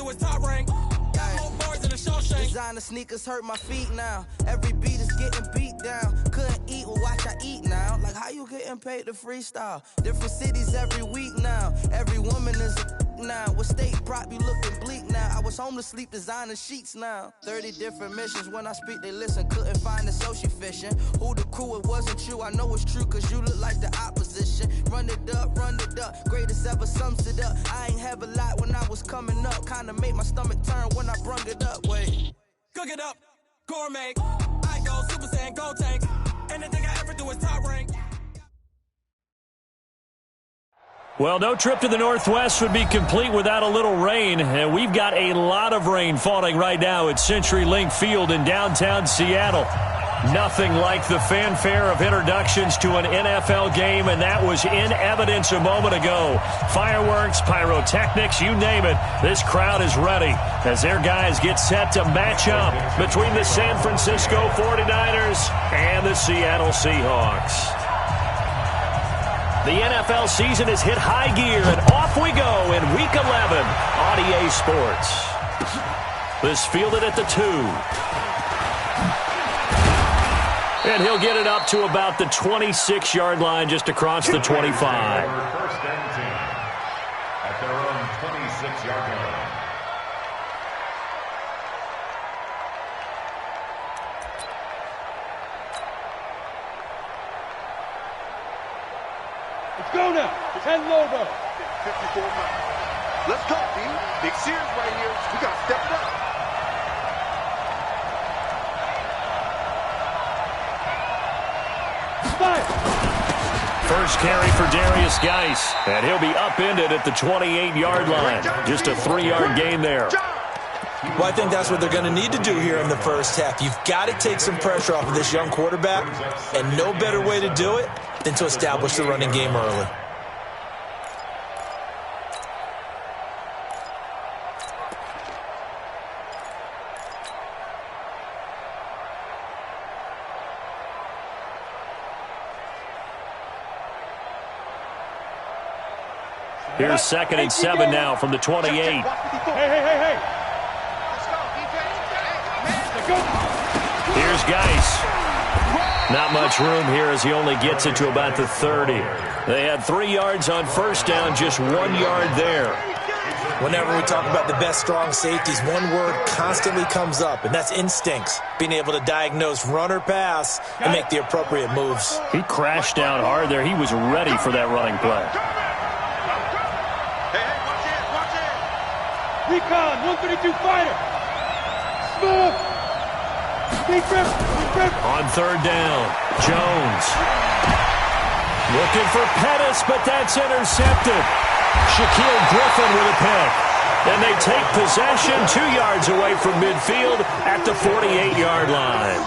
do is top rank. Got more bars than a Shawshank. Designer sneakers hurt my feet now. Every beat is getting beat down. Couldn't eat, well watch I eat now. Like how you getting paid to freestyle? Different cities every week now. Every woman is a now. With state prop, you looking bleak now. I was home to sleep, designer sheets now. 30 different missions. When I speak, they listen. Couldn't find it, so she fishing. Who the crew? It wasn't you. I know it's true, cause you look like the opposition. Run it up, greatest ever sums it up. I ain't have a lot when I was coming up. Kinda made my stomach turn when I brung it up. Wait. Cook it up, gourmet. I go Super Saiyan, Gold Tank. Anything I ever do is top rank. Well, no trip to the Northwest would be complete without a little rain, and we've got a lot of rain falling right now at CenturyLink Field in downtown Seattle. Nothing like the fanfare of introductions to an NFL game, and that was in evidence a moment ago. Fireworks, pyrotechnics, you name it. This crowd is ready as their guys get set to match up between the San Francisco 49ers and the Seattle Seahawks. The NFL season has hit high gear, and off we go in Week 11 on EA Sports. This fielded at the 2. And he'll get it up to about the 26-yard line just across the 25. First and 10 at their own 26-yard line. Let's go now. 10 logo. 54 miles. Let's go, B. Big Sears right here. We got to step it up. First carry for Darius Geis, and he'll be upended at the 28-yard line. Just a 3-yard gain there. Well, I think that's what they're going to need to do here in the first half. You've got to take some pressure off of this young quarterback, and no better way to do it than to establish the running game early. Here's 2nd and 7 now from the 28. Hey. Here's Geis. Not much room here as he only gets it to about the 30. They had 3 yards on first down, just 1 yard there. Whenever we talk about the best strong safeties, one word constantly comes up, and that's instincts. Being able to diagnose run or pass and make the appropriate moves. He crashed down hard there. He was ready for that running play. Recon, 132 fighter. Smooth. Deep grip. On 3rd down, Jones. Looking for Pettis, but that's intercepted. Shaquille Griffin with a pick. And they take possession 2 yards away from midfield at the 48-yard line.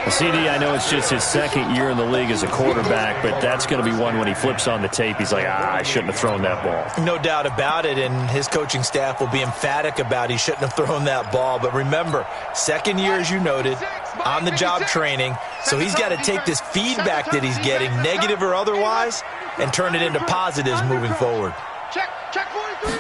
CD, I know it's just his 2nd year in the league as a quarterback, but that's going to be one when he flips on the tape. He's like, I shouldn't have thrown that ball. No doubt about it, and his coaching staff will be emphatic about he shouldn't have thrown that ball. But remember, 2nd year, as you noted, on-the-job training, so he's got to take this feedback that he's getting, negative or otherwise, and turn it into positives moving forward. Check 43.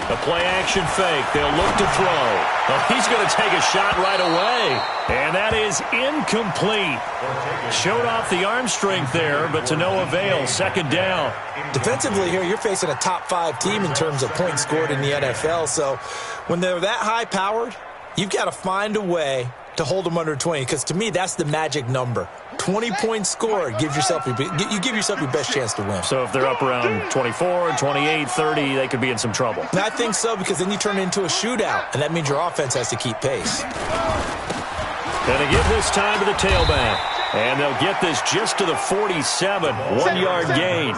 A play-action fake. They'll look to throw. Oh, he's going to take a shot right away. And that is incomplete. Showed off the arm strength there, but to no avail. 2nd down. Defensively here, you're facing a top-5 team in terms of points scored in the NFL. So when they're that high-powered, you've got to find a way to hold them under 20, because to me, that's the magic number. 20 points scored, you give yourself your best chance to win. So if they're up around 24, 28, 30, they could be in some trouble. And I think so, because then you turn it into a shootout, and that means your offense has to keep pace. Going to give this time to the tailback. And they'll get this just to the 47, 1-yard gain.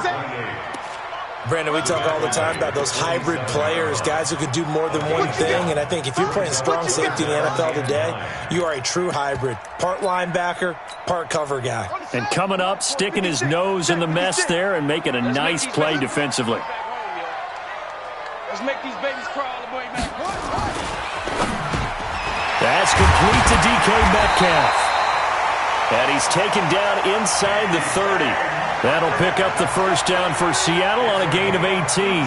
Brandon, we talk all the time about those hybrid players, guys who could do more than one thing, and I think if you're playing strong safety in the NFL today, you are a true hybrid. Part linebacker, part cover guy. And coming up, sticking his nose in the mess there and making a nice play defensively. Let's make these babies crawl all the way back. That's complete to DK Metcalf. And he's taken down inside the 30. That'll pick up the first down for Seattle on a gain of 18.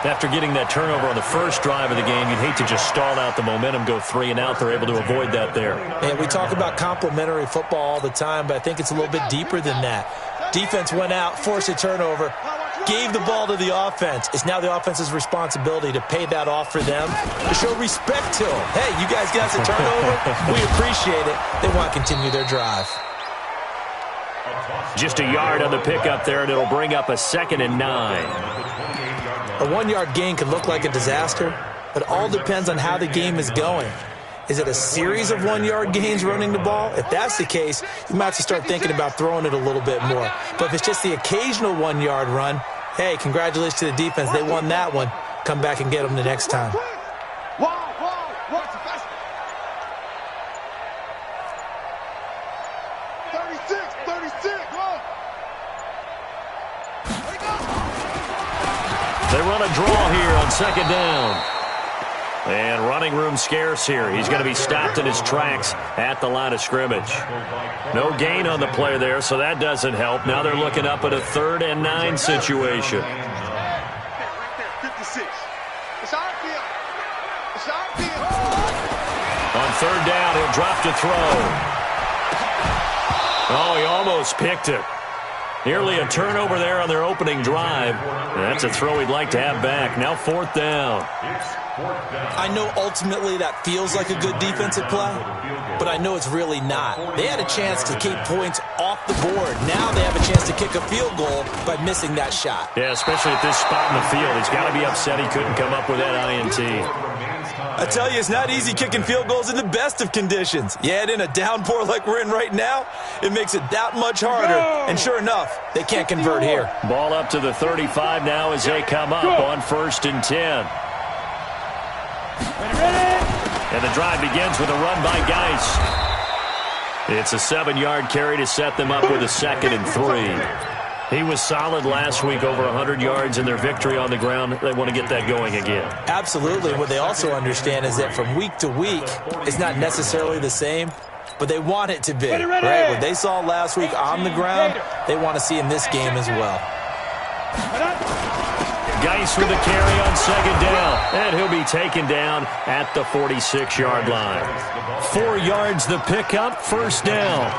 After getting that turnover on the first drive of the game, you'd hate to just stall out the momentum, go 3 and out. They're able to avoid that there. And we talk about complementary football all the time, but I think it's a little bit deeper than that. Defense went out, forced a turnover, gave the ball to the offense. It's now the offense's responsibility to pay that off for them, to show respect to them. Hey, you guys got a turnover. We appreciate it. They want to continue their drive. Just a yard on the pickup there, and it'll bring up a 2nd and 9. A 1-yard gain could look like a disaster, but it all depends on how the game is going. Is it a series of 1-yard gains running the ball? If that's the case, you might have to start thinking about throwing it a little bit more. But if it's just the occasional 1-yard run, hey, congratulations to the defense. They won that one. Come back and get them the next time. 36. They run a draw here on 2nd down. And running room scarce here. He's going to be stopped in his tracks at the line of scrimmage. No gain on the play there, so that doesn't help. Now they're looking up at a 3rd and 9 situation. Right there, 56. It's our field. It's our field. On 3rd down, he'll drop to throw. Oh, he almost picked it. Nearly a turnover there on their opening drive. That's a throw he'd like to have back. Now 4th down. I know ultimately that feels like a good defensive play, but I know it's really not. They had a chance to keep points off the board. Now they have a chance to kick a field goal by missing that shot. Yeah, especially at this spot in the field. He's got to be upset he couldn't come up with that INT. I tell you, it's not easy kicking field goals in the best of conditions. You add in a downpour like we're in right now, it makes it that much harder. And sure enough, they can't convert here. Ball up to the 35 now as they come up on 1st and 10. And the drive begins with a run by Geis. It's a 7-yard carry to set them up with a 2nd and 3. He was solid last week, over 100 yards in their victory on the ground. They want to get that going again. Absolutely. What they also understand is that from week to week, it's not necessarily the same, but they want it to be. Right? What they saw last week on the ground, they want to see in this game as well. Geis with a carry on 2nd down, and he'll be taken down at the 46-yard line. 4 yards the pickup, 1st down.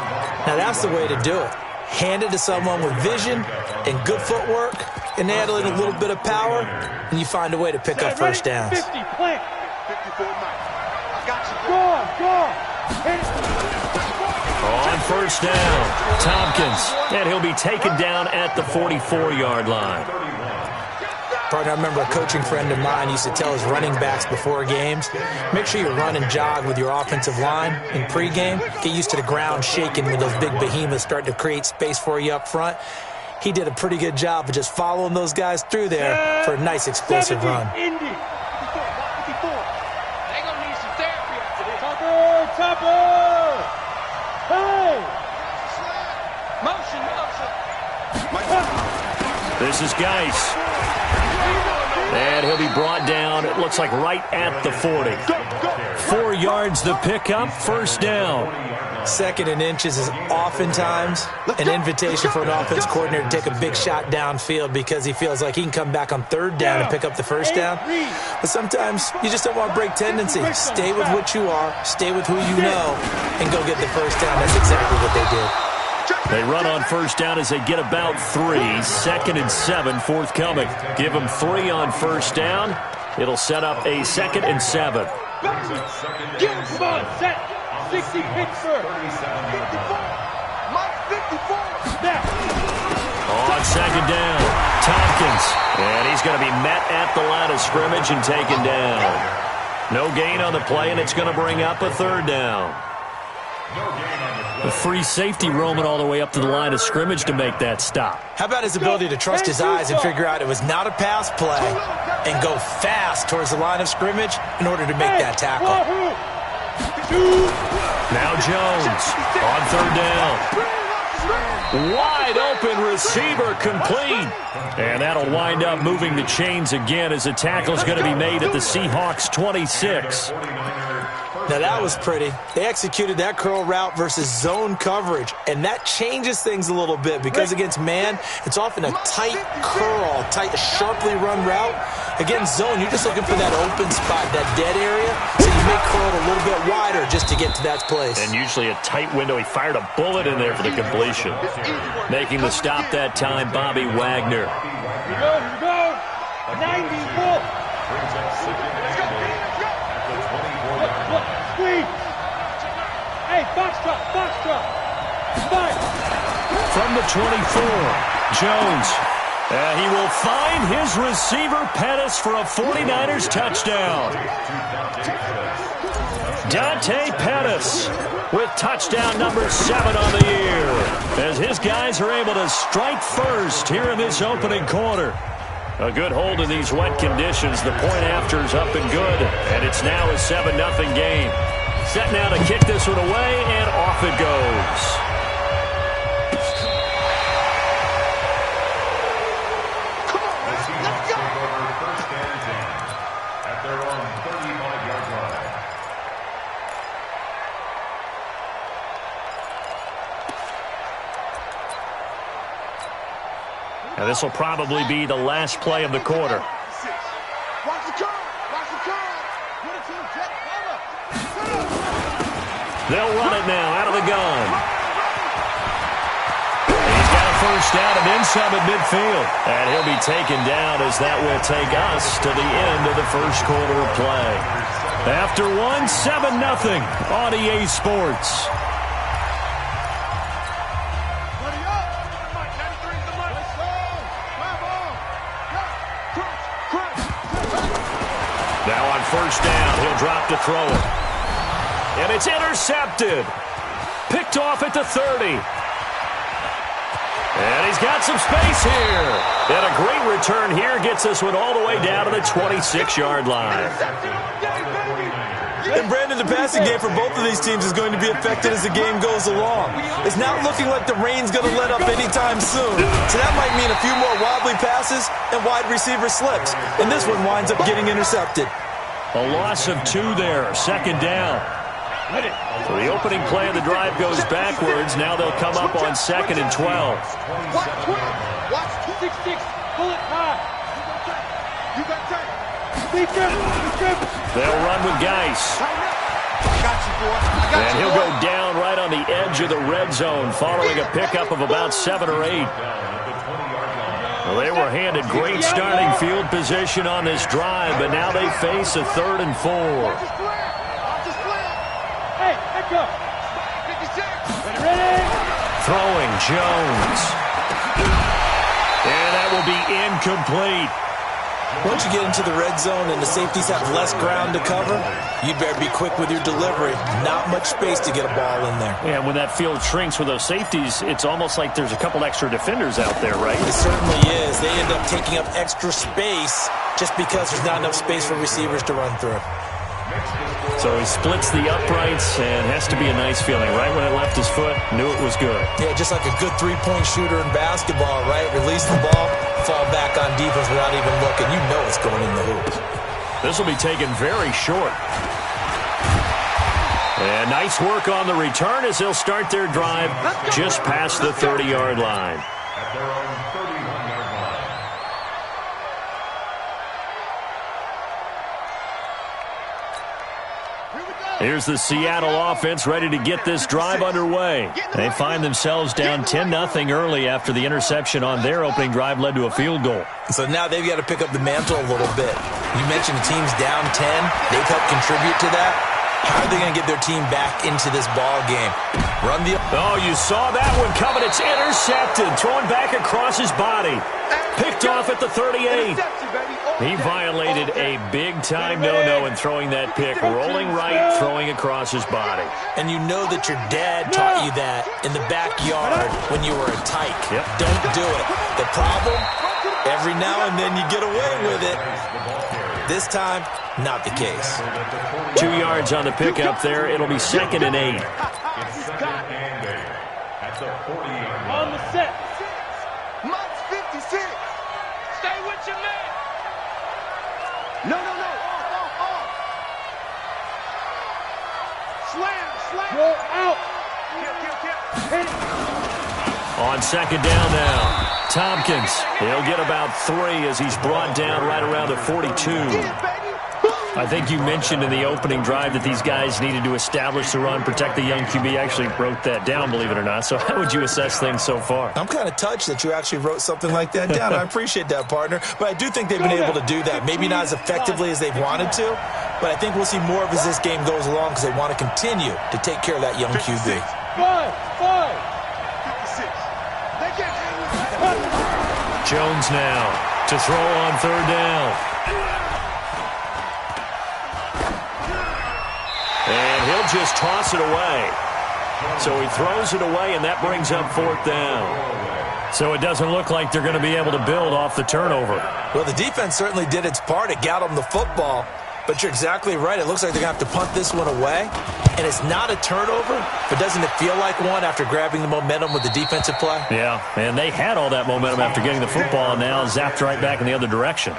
Now that's the way to do it. Hand it to someone with vision and good footwork, and add in a little bit of power, and you find a way to pick up 1st downs. 54 Mike. I got you. On 1st down, Tompkins, and he'll be taken down at the 44-yard line. Partner, I remember a coaching friend of mine used to tell his running backs before games, make sure you run and jog with your offensive line in pregame. Get used to the ground shaking when those big behemoths start to create space for you up front. He did a pretty good job of just following those guys through there for a nice explosive run. They're going to need some therapy after this. Topper! Hey! Motion. This is Geis. And he'll be brought down, it looks like right at the 40. 4 yards the pickup, 1st down. 2nd and inches is oftentimes an invitation for an offense coordinator to take a big shot downfield because he feels like he can come back on 3rd down and pick up the 1st down. But sometimes you just don't want to break tendency. Stay with what you are, stay with who you know, and go get the 1st down. That's exactly what they did. They run on 1st down as they get about 3. 2nd and 7 forthcoming. Give them 3 on 1st down. It'll set up a 2nd and 7. Give him, come on, set. 60 Pittsburgh. 54. Mike, 54. Snap. On 2nd down, Tompkins. And he's going to be met at the line of scrimmage and taken down. No gain on the play, and it's going to bring up a 3rd down. A free safety roaming all the way up to the line of scrimmage to make that stop. How about his ability to trust his eyes and figure out it was not a pass play and go fast towards the line of scrimmage in order to make that tackle. Now Jones on 3rd down. Wide open receiver complete. And that'll wind up moving the chains again as the tackle's going to be made at the Seahawks 26. Now that was pretty. They executed that curl route versus zone coverage, and that changes things a little bit because against man, it's often a tight curl, tight, sharply run route. Against zone, you're just looking for that open spot, that dead area, so you may curl it a little bit wider just to get to that place. And usually a tight window. He fired a bullet in there for the completion. Making the stop that time, Bobby Wagner. Here we go. 90 full. Look, squeeze. Hey, box drop. Fine. From the 24, Jones. He will find his receiver, Pettis, for a 49ers touchdown. Dante Pettis with touchdown number 7 on the year, as his guys are able to strike first here in this opening quarter. A good hold in these wet conditions. The point after is up and good, and it's now a 7-0 game. Set now to kick this one away, and off it goes. Now this will probably be the last play of the quarter. They'll run it now out of the gun. He's got a first down and then some at midfield. And he'll be taken down as that will take us to the end of the first quarter of play. After one, 7-0 on EA Sports. Now on first down, he'll drop to throw it. And it's intercepted. Picked off at the 30. And he's got some space here. And a great return here gets this one all the way down to the 26-yard line. And Brandon, the passing game for both of these teams is going to be affected as the game goes along. It's not looking like the rain's going to let up anytime soon. So that might mean a few more wobbly passes and wide receiver slips. And this one winds up getting intercepted. A loss of 2 there, second down. So the opening play of the drive goes backwards. Now they'll come up on 2nd and 12. Watch 6-6. Pull it high. You got time. They'll run with Geis. And he'll go down right on the edge of the red zone following a pickup of about 7 or 8. Well, they were handed great starting field position on this drive, but now they face a 3rd and 4. Hey, go. Ready? Throwing Jones. And that will be incomplete. Once you get into the red zone and the safeties have less ground to cover, you better be quick with your delivery. Not much space to get a ball in there. Yeah, when that field shrinks with those safeties, it's almost like there's a couple extra defenders out there, right? It certainly is. They end up taking up extra space just because there's not enough space for receivers to run through. So he splits the uprights, and has to be a nice feeling. Right when it left his foot, knew it was good. Yeah, just like a good three-point shooter in basketball, right? Release the ball, fall back on defense without even looking. You know it's going in the hoop. This will be taken very short. And nice work on the return as they'll start their drive just past the 30-yard line. At their own 31-yard line. Here's the Seattle offense ready to get this drive underway. They find themselves down 10-0 early after the interception on their opening drive led to a field goal. So now they've got to pick up the mantle a little bit. You mentioned the team's down 10. They've helped contribute to that. How are they going to get their team back into this ball game? Run the... Oh, you saw that one coming. It's intercepted. Thrown back across his body. Picked off at the 38. He violated a big-time no-no in throwing that pick. Rolling right, throwing across his body. And you know that your dad taught you that in the backyard when you were a tyke. Yep. Don't do it. The problem, every now and then you get away with it. This time, not the case. 2 yards on the pickup there. It'll be 2nd and 8. On the set. Mike's 56. Stay with your man. No. roll out. On second down now, Tompkins. He'll get about 3 as he's brought down right around the 42. I think you mentioned in the opening drive that these guys needed to establish the run, protect the young QB. I actually wrote that down, believe it or not. So how would you assess things so far? I'm kind of touched that you actually wrote something like that down. I appreciate that, partner. But I do think they've been able to do that. Maybe not as effectively as they've wanted to, but I think we'll see more of as this game goes along because they want to continue to take care of that young QB. 5. Jones now to throw on third down. And he'll just toss it away. So he throws it away, and that brings up fourth down. So it doesn't look like they're going to be able to build off the turnover. Well, the defense certainly did its part. It got them the football. But you're exactly right. It looks like they're going to have to punt this one away. And it's not a turnover, but doesn't it feel like one after grabbing the momentum with the defensive play? Yeah, and they had all that momentum after getting the football, and now zapped right back in the other direction.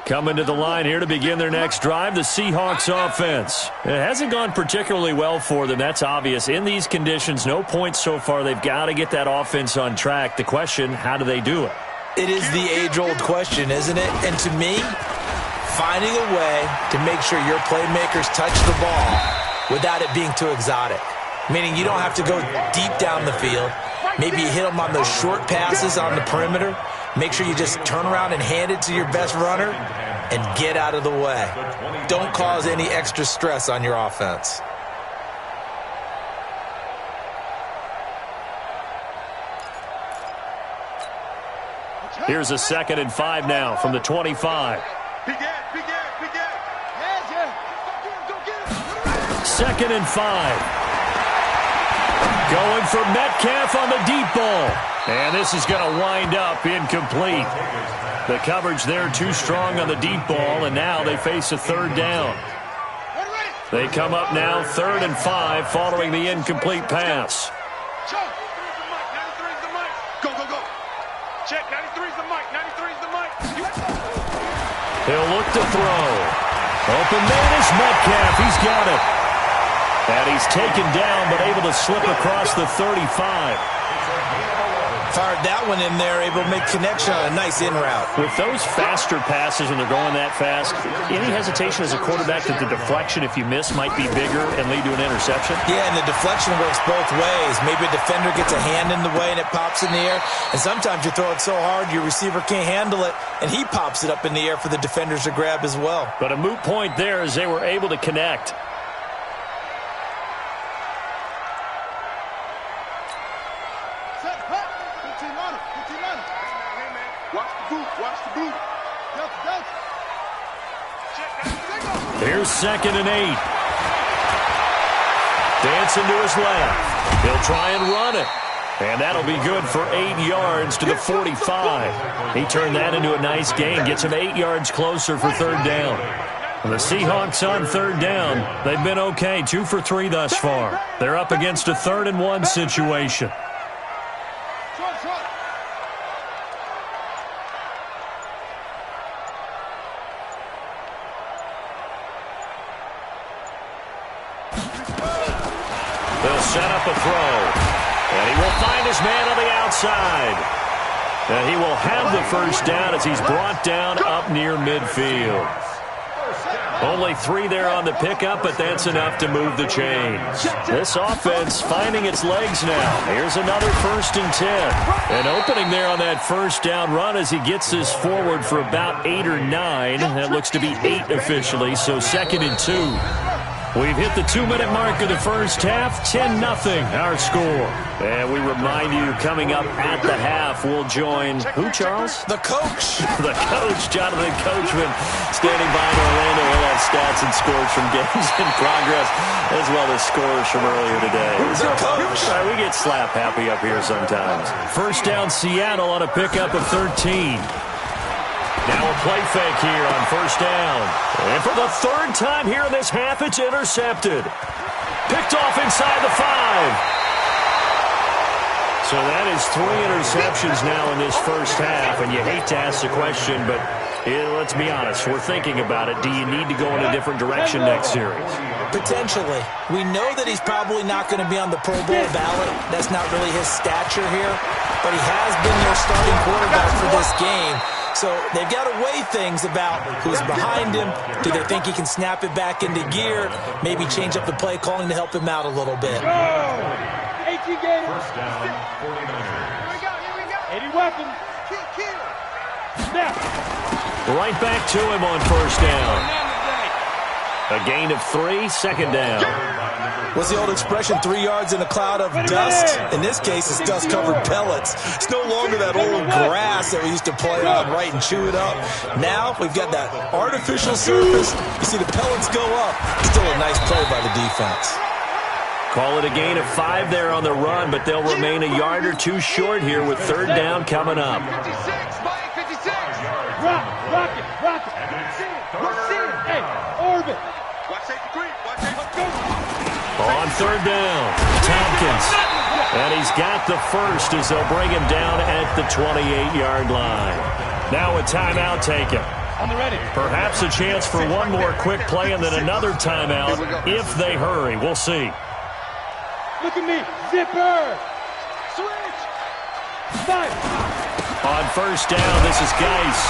Coming to the line here to begin their next drive, the Seahawks offense. It hasn't gone particularly well for them. That's obvious. In these conditions, no points so far. They've got to get that offense on track. The question, how do they do it? It is the age-old question, isn't it? And to me, finding a way to make sure your playmakers touch the ball without it being too exotic. Meaning you don't have to go deep down the field. Maybe you hit them on those short passes on the perimeter. Make sure you just turn around and hand it to your best runner and get out of the way. Don't cause any extra stress on your offense. Here's a 2nd and 5 now from the 25. 2nd and 5. Going for Metcalf on the deep ball. And this is going to wind up incomplete. The coverage there too strong on the deep ball, and now they face a third down. They come up now 3rd and 5 following the incomplete pass. Go. Check, 93's the mic. 93's the mic. He'll look to throw. Open man is Metcalf. He's got it. And he's taken down, but able to slip across the 35. Fired that one in there, able to make connection on a nice in route. With those faster passes when they're going that fast, any hesitation as a quarterback that the deflection, if you miss, might be bigger and lead to an interception? Yeah, and the deflection works both ways. Maybe a defender gets a hand in the way and it pops in the air. And sometimes you throw it so hard your receiver can't handle it, and he pops it up in the air for the defenders to grab as well. But a moot point there as they were able to connect. Here's 2nd and 8. Dancing to his left. He'll try and run it. And that'll be good for 8 yards to the 45. He turned that into a nice gain. Gets him 8 yards closer for third down. And the Seahawks on third down. They've been okay. 2 for 3 thus far. They're up against a 3rd and 1 situation. They'll set up a throw. And he will find his man on the outside. And he will have the first down as he's brought down up near midfield. Only 3 there on the pickup, but that's enough to move the chains. This offense finding its legs now. Here's another 1st and 10. An opening there on that first down run as he gets this forward for about 8 or 9. That looks to be 8 officially, so 2nd and 2. We've hit the 2-minute mark of the first half. 10-0 our score. And we remind you, coming up at the half, we'll join who, Charles? The coach. The coach, Jonathan Coachman, standing by in Orlando. He'll have stats and scores from games in progress, as well as scores from earlier today. The coach. We get slap happy up here sometimes. First down, Seattle on a pickup of 13. Now a play fake here on first down. And for the 3rd time here in this half, it's intercepted. Picked off inside the 5. So that is 3 interceptions now in this first half, and you hate to ask the question, but let's be honest, we're thinking about it. Do you need to go in a different direction next series? Potentially. We know that he's probably not going to be on the Pro Bowl ballot. That's not really his stature here, but he has been their starting quarterback for this game. So they've got to weigh things about who's behind him. Do they think he can snap it back into gear? Maybe change up the play calling to help him out a little bit. First down, 49ers. Here we go. 80 weapons. Snap. Right back to him on first down. A gain of 3, second down. What's the old expression, 3 yards in a cloud of dust? In this case, it's dust-covered pellets. It's no longer that old grass that we used to play on, right, and chew it up. Now we've got that artificial surface. You see the pellets go up. Still a nice play by the defense. Call it a gain of 5 there on the run, but they'll remain a yard or 2 short here with third down coming up. 56, Mike, 56. Rock it. Hey, orbit. Watch safety green. Watch safety green. On third down, Tompkins. And he's got the first as they'll bring him down at the 28-yard line. Now a timeout taken. On the ready. Perhaps a chance for one more quick play and then another timeout if they hurry. We'll see. Look at me. Zipper. Switch. Five. On first down, this is Geis.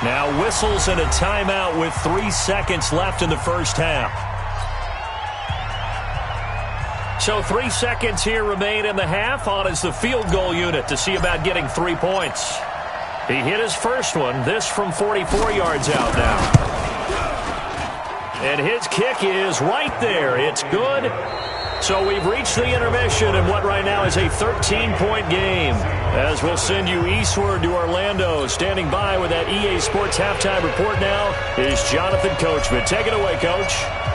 Now whistles and a timeout with 3 seconds left in the first half. So 3 seconds here remain in the half. On is the field goal unit to see about getting 3 points. He hit his first one, this from 44 yards out now. And his kick is right there. It's good. So we've reached the intermission in what right now is a 13-point game. As we'll send you eastward to Orlando. Standing by with that EA Sports halftime report now is Jonathan Coachman. Take it away, Coach.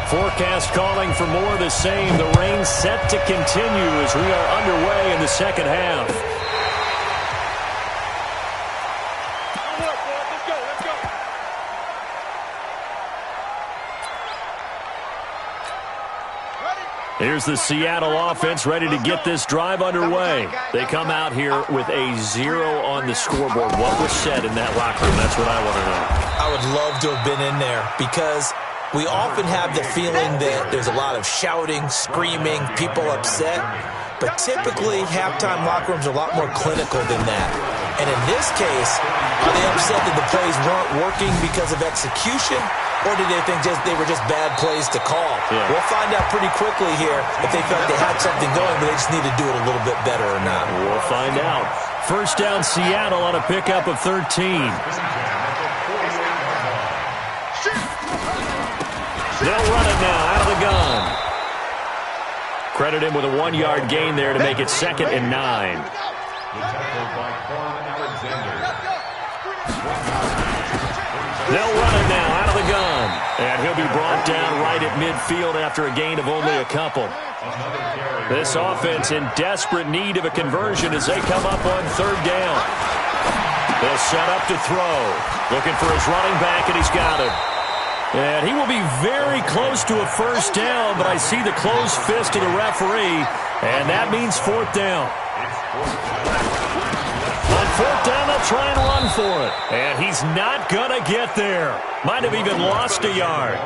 Forecast calling for more of the same. The rain set to continue as we are underway in the second half. Here's the Seattle offense ready to get this drive underway. They come out here with a 0 on the scoreboard. What was said in that locker room? That's what I want to know. I would love to have been in there because we often have the feeling that there's a lot of shouting, screaming, people upset. But typically, halftime locker rooms are a lot more clinical than that. And in this case, are they upset that the plays weren't working because of execution? Or did they think they were just bad plays to call? Yeah. We'll find out pretty quickly here if they felt they had something going, but they just need to do it a little bit better or not. We'll find out. First down, Seattle on a pickup of 13. They'll run it now out of the gun. Credit him with a 1-yard gain there to make it 2nd and 9. They'll run it now out of the gun. And he'll be brought down right at midfield after a gain of only a couple. This offense in desperate need of a conversion as they come up on third down. They'll set up to throw. Looking for his running back, and he's got him. And he will be very close to a first down, but I see the closed fist of the referee, and that means 4th down. On 4th down, they'll try and run for it. And he's not going to get there. Might have even lost a yard.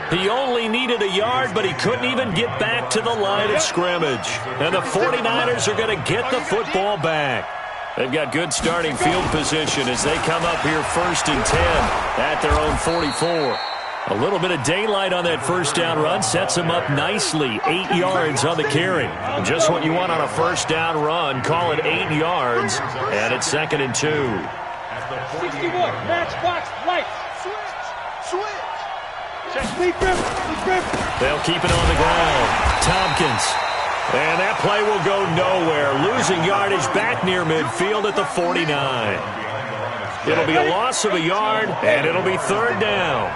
He only needed a yard, but he couldn't even get back to the line of scrimmage. And the 49ers are going to get the football back. They've got good starting field position as they come up here 1st and 10 at their own 44. A little bit of daylight on that first down run sets him up nicely. 8 yards on the carry. Just what you want on a first down run. Call it 8 yards. And it's 2nd and 2. 61, matchbox, lights. Switch. They'll keep it on the ground. Tompkins. And that play will go nowhere. Losing yardage back near midfield at the 49. It'll be a loss of a yard, and it'll be 3rd down.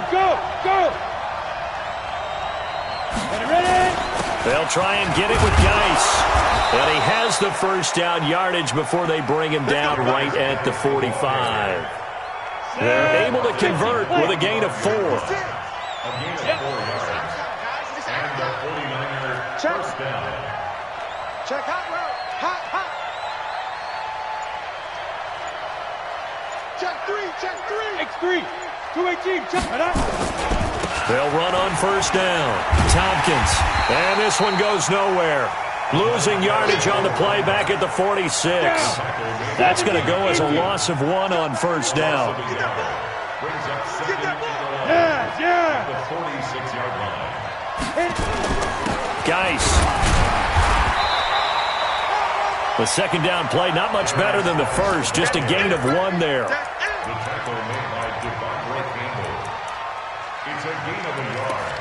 Go. Ready? They'll try and get it with Geis. And he has the first down yardage before they bring him down right at the 45. They're able to convert with a gain of 4. the 49ers first down. Check hot route. Hot. Check three. X3. 218. Check it out. They'll run on first down. Tompkins. And this one goes nowhere. Losing yardage on the play back at the 46. That's going to go as a loss of 1 on first down. Yeah. The 46-yard line. Geis. The second down play, not much better than the first. Just a gain of 1 there. The tackle made by Devontae Campbell. It's a gain of a yard.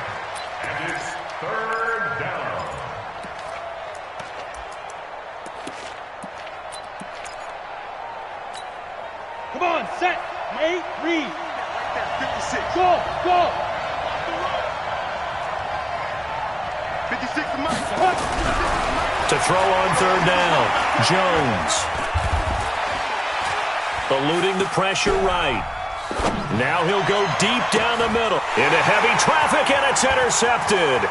And it's third down. Come on, set. 8, read. 56. Go. 56 to Mike. To throw on third down, Jones. Eluding the pressure right. Now he'll go deep down the middle. Into heavy traffic, and it's intercepted.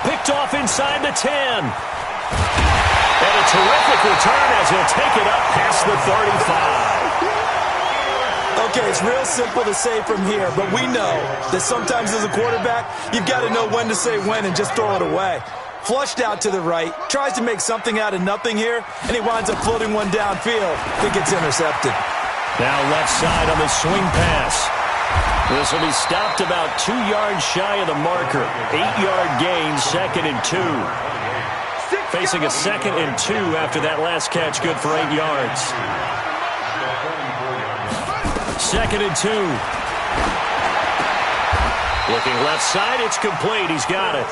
Picked off inside the 10. And a terrific return as he'll take it up past the 35. Okay, it's real simple to say from here, but we know that sometimes as a quarterback, you've got to know when to say when and just throw it away. Flushed out to the right, tries to make something out of nothing here, and he winds up floating one downfield that gets intercepted. Now left side on the swing pass. This will be stopped about 2 yards shy of the marker. 8-yard gain, 2nd and 2. Facing a 2nd and 2 after that last catch, good for 8 yards. 2nd and 2. Looking left side, it's complete. He's got it.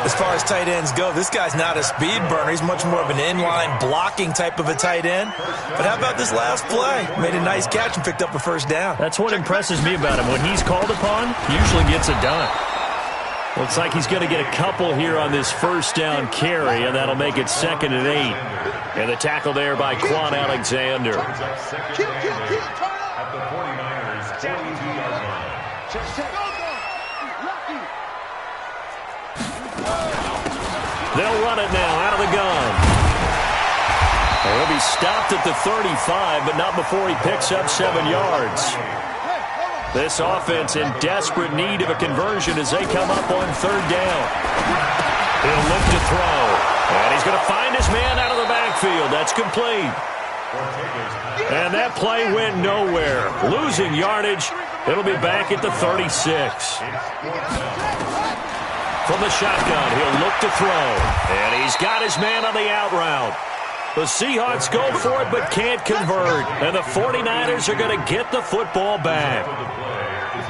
As far as tight ends go, this guy's not a speed burner. He's much more of an inline blocking type of a tight end. But how about this last play? Made a nice catch and picked up a first down. That's what impresses me about him. When he's called upon, he usually gets it done. Looks like he's going to get a couple here on this first down carry, and that'll make it 2nd and 8. And the tackle there by Quan Alexander. At the 49ers 42-yard line. They'll run it now out of the gun. He'll be stopped at the 35, but not before he picks up 7 yards. This offense in desperate need of a conversion as they come up on third down. He'll look to throw. And he's going to find his man out of the backfield. That's complete. And that play went nowhere. Losing yardage. It'll be back at the 36. From the shotgun, he'll look to throw. And he's got his man on the out route. The Seahawks go for it but can't convert. And the 49ers are going to get the football back.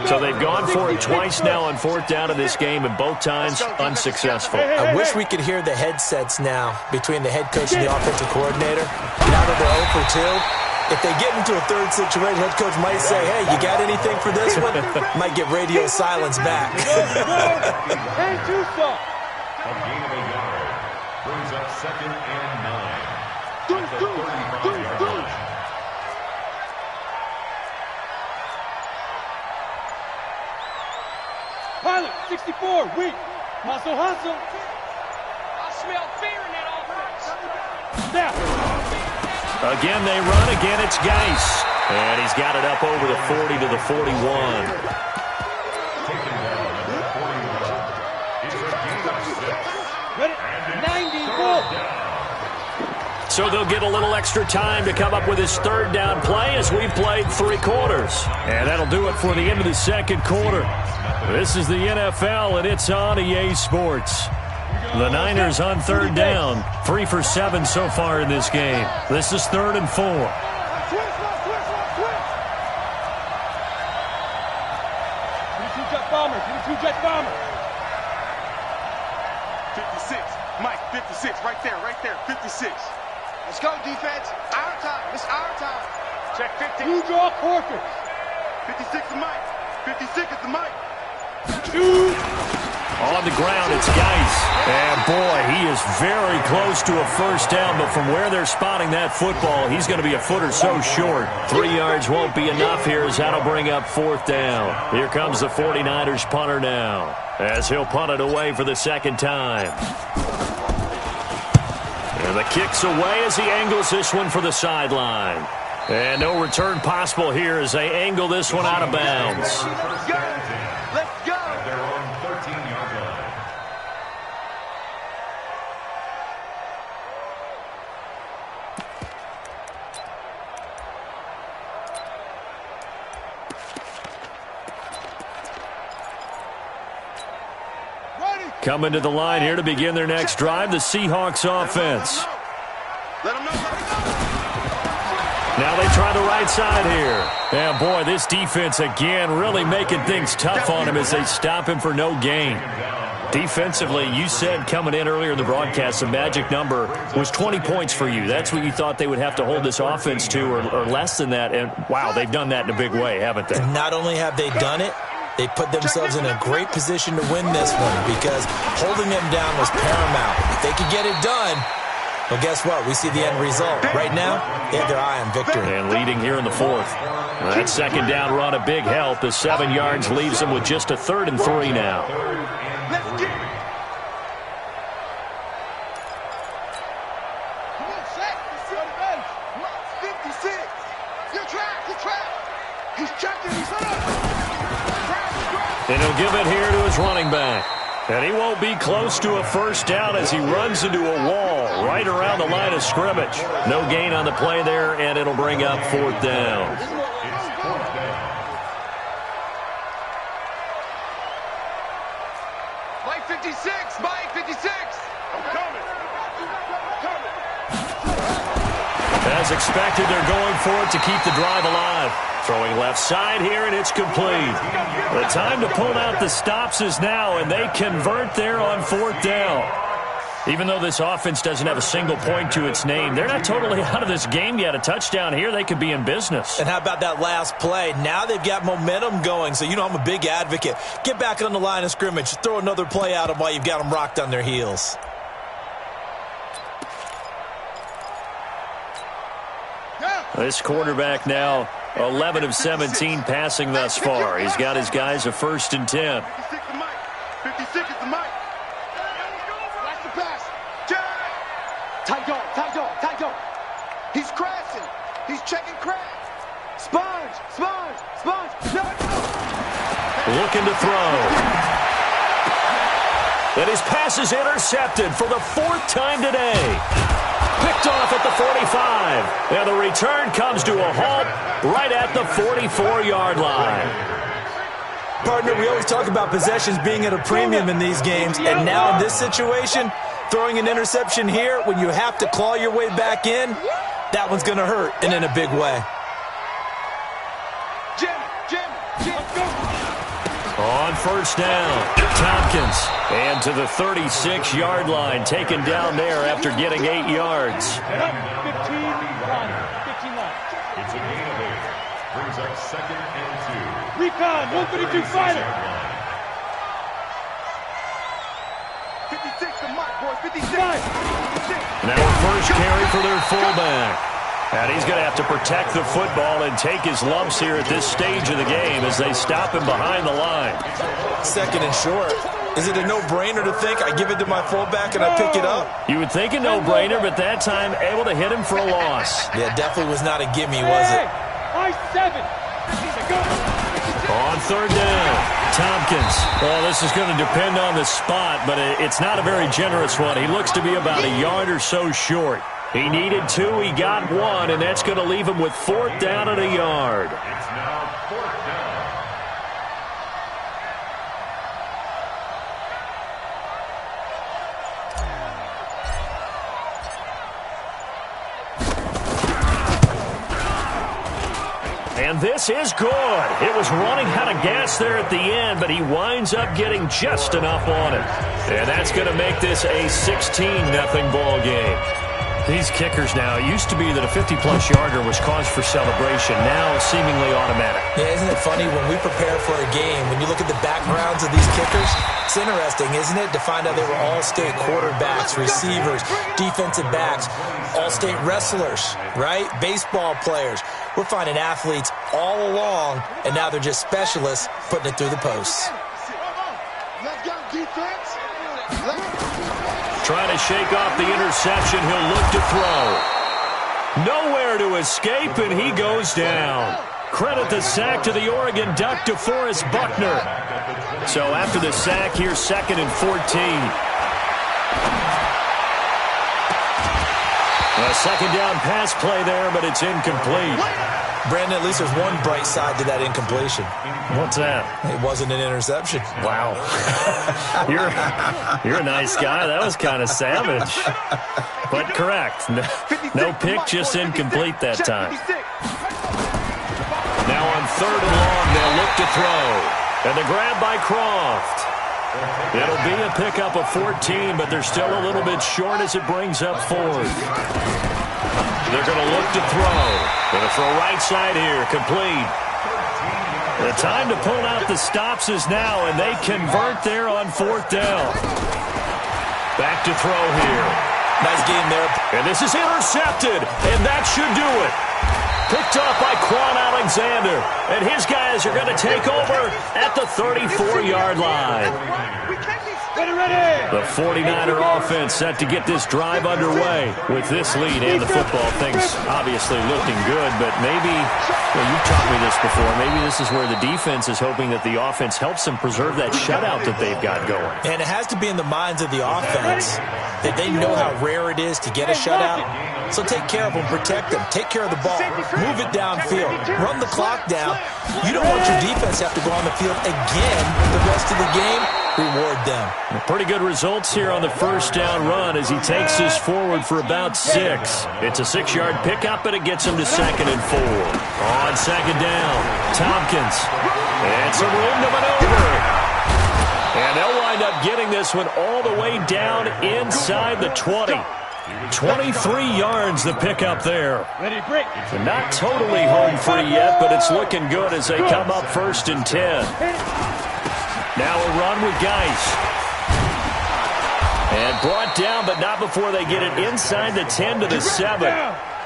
So they've gone for it twice now on fourth down in this game, and both times unsuccessful. I wish we could hear the headsets now between the head coach and the offensive coordinator. Now that they're 0 for 2, if they get into a third situation, head coach might say, hey, you got anything for this one? Might get radio silence back. And 2 stop. A gain of a yard brings up 2nd and 9. At the 35-yard line. Pilot, 64, weak. Hustle. I smell fear in that offense. Snap. Again, they run. Again, it's Geis. And he's got it up over the 40 to the 41. Taken down at the 41. It's a gain of 6. Ready? 94. So they'll get a little extra time to come up with his third down play as we've played 3 quarters. And that'll do it for the end of the second quarter. This is the NFL, and it's on EA Sports. The Niners on third down. 3 for 7 so far in this game. This is 3rd and 4. 22-jet bomber. 22-jet bomber. 56. Mike, 56. Right there. 56. Let's go, defense. Our time. It's our time. Check 50. You draw quarters. 56 is Mike. 56 is the Mike. 2. On the ground, it's Geis. And, boy, he is very close to a first down, but from where they're spotting that football, he's going to be a foot or so short. 3 yards won't be enough here as that'll bring up fourth down. Here comes the 49ers punter now as he'll punt it away for the second time. And the kick's away as he angles this one for the sideline. And no return possible here as they angle this one out of bounds. Let's go. Let's go. They're on 13-yard line. Coming to the line here to begin their next drive, the Seahawks offense. Let them know. Now they try the right side here. And, boy, this defense again really making things tough on him as they stop him for no gain. Defensively, you said coming in earlier in the broadcast, the magic number was 20 points for you. That's what you thought they would have to hold this offense to or less than that. And, wow, they've done that in a big way, haven't they? Not only have they done it, they put themselves in a great position to win this one because holding them down was paramount. If they could get it done, well, guess what? We see the end result. Right now, they have their eye on victory. And leading here in the fourth. That second down run, a big help. The 7 yards leaves them with just a 3rd and 3 now. Let's get it. Come on, Shaq. He's on the bench. 56. You're trapped. You're trapped. He's checked and he's up. And he'll give it here to his running back. And he won't be close to a first down as he runs into a wall right around the line of scrimmage. No gain on the play there, and it'll bring up fourth down. It's fourth down. Mike 56. Mike 56. I'm coming. As expected, they're going for it to keep the drive alive. Throwing left side here, and it's complete. The time to pull out the stops is now, and they convert there on fourth down. Even though this offense doesn't have a single point to its name, they're not totally out of this game yet. A touchdown here, they could be in business. And how about that last play? Now they've got momentum going, so you know I'm a big advocate. Get back on the line of scrimmage. Throw another play at them while you've got them rocked on their heels. This quarterback now 11 of 17 passing thus far. He's got his guys a 1st and 10. 56 to Mike. 56 is the Mike. Watch the pass. Tight dog. He's crashing. He's checking crash. Sponge. No. Looking to throw. And his pass is intercepted for the 4th time today. Picked off at the 45. And the return comes to a halt right at the 44-yard line. Partner, we always talk about possessions being at a premium in these games, and now in this situation, throwing an interception here when you have to claw your way back in, that one's going to hurt, and in a big way. Jim. On first down, Tompkins. And to the 36-yard line, taken down there after getting 8 yards. 15 line. It's a gain of 8. Brings up 2nd and 2. Recon, 132 fighter. 56 to Mike, boys. 56. Now a first carry for their fullback. And he's going to have to protect the football and take his lumps here at this stage of the game as they stop him behind the line. 2nd and short. Is it a no-brainer to think I give it to my fullback and I pick it up? You would think a no-brainer, but that time able to hit him for a loss. Yeah, definitely was not a gimme, was it? I-7. On third down, Tompkins. Well, this is going to depend on the spot, but it's not a very generous one. He looks to be about a yard or so short. He needed 2, he got 1, and that's going to leave him with 4th down and a yard. It's now 4th down. And this is good. It was running out of gas there at the end, but he winds up getting just enough on it. And that's going to make this a 16-0 ball game. These kickers now, it used to be that a 50-plus yarder was cause for celebration. Now seemingly automatic. Yeah, isn't it funny when we prepare for a game, when you look at the backgrounds of these kickers, it's interesting, isn't it, to find out they were all-state quarterbacks, receivers, defensive backs, all-state wrestlers, right? Baseball players. We're finding athletes all along, and now they're just specialists putting it through the posts. Let's go, defense. Trying to shake off the interception. He'll look to throw. Nowhere to escape, and he goes down. Credit the sack to the Oregon Duck, DeForest Buckner. So after the sack, here's 2nd and 14. A second down pass play there, but it's incomplete. Brandon, at least there's one bright side to that incompletion. What's that? It wasn't an interception. Wow. You're a nice guy. That was kind of savage. But correct. No pick, just incomplete that time. Now on 3rd and long, they'll look to throw. And the grab by Croft. It'll be a pickup of 14, but they're still a little bit short as it brings up 4th. They're going to look to throw. Going to throw right side here, complete. The time to pull out the stops is now, and they convert there on 4th down. Back to throw here. Nice game there. And this is intercepted, and that should do it. Picked off by Quan Alexander, and his guys are going to take over at the 34-yard line. The 49er offense set to get this drive underway with this lead, and the football things obviously looking good, but maybe, well, you've taught me this before, maybe this is where the defense is hoping that the offense helps them preserve that shutout that they've got going. And it has to be in the minds of the offense that they know how rare it is to get a shutout. So take care of them, protect them, take care of the ball, move it downfield, run the clock down. You don't want your defense to have to go on the field again the rest of the game. Reward them. Pretty good results here on the first down run as he takes this forward for about 6. It's a 6-yard pickup, and it gets him to 2nd and 4. On 2nd down, Tompkins. And some room to maneuver. And they'll wind up getting this one all the way down inside the 20. 23 yards the pickup there. Not totally home free yet, but it's looking good as they come up 1st and 10. Now a run with Geis. And brought down, but not before they get it inside the 10 to the 7.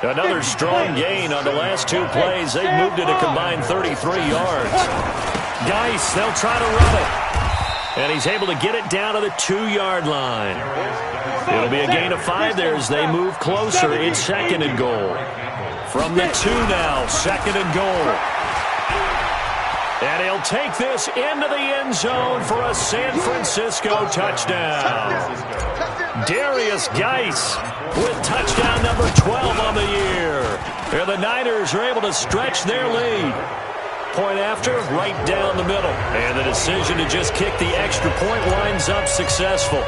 Another strong gain on the last 2 plays. They've moved it a combined 33 yards. Geis, they'll try to run it. And he's able to get it down to the 2-yard line. It'll be a gain of 5 there as they move closer. It's 2nd and goal. From the 2 now, 2nd and goal. And he'll take this into the end zone for a San Francisco touchdown. Darius Geis with touchdown number 12 on the year. And the Niners are able to stretch their lead. Point after, right down the middle. And the decision to just kick the extra point winds up successful.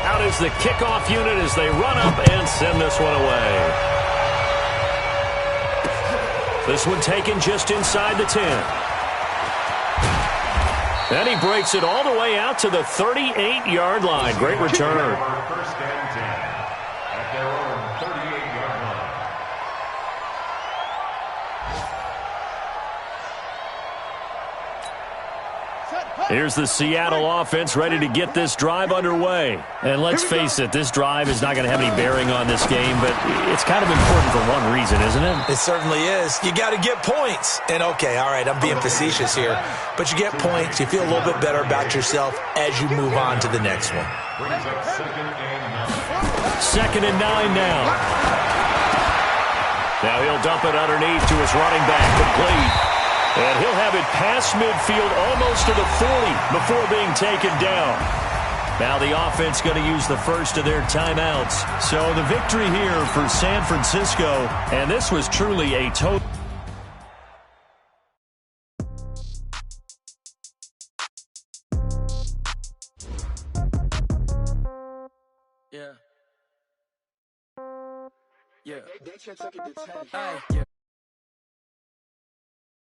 Out is the kickoff unit as they run up and send this one away. This one taken just inside the 10. And he breaks it all the way out to the 38-yard line. Great return. First and 10 at their own 38-yard line. Here's the Seattle offense ready to get this drive underway. And let's face it, this drive is not going to have any bearing on this game, but it's kind of important for one reason, isn't it? It certainly is. You got to get points. And, okay, all right, I'm being facetious here. But you get points, you feel a little bit better about yourself as you move on to the next one. Brings up 2nd and 9. 2nd and 9 now. Now he'll dump it underneath to his running back, complete. And he'll have it past midfield almost to the 40 before being taken down. Now the offense going to use the first of their timeouts. So the victory here for San Francisco, and this was truly a total. Yeah.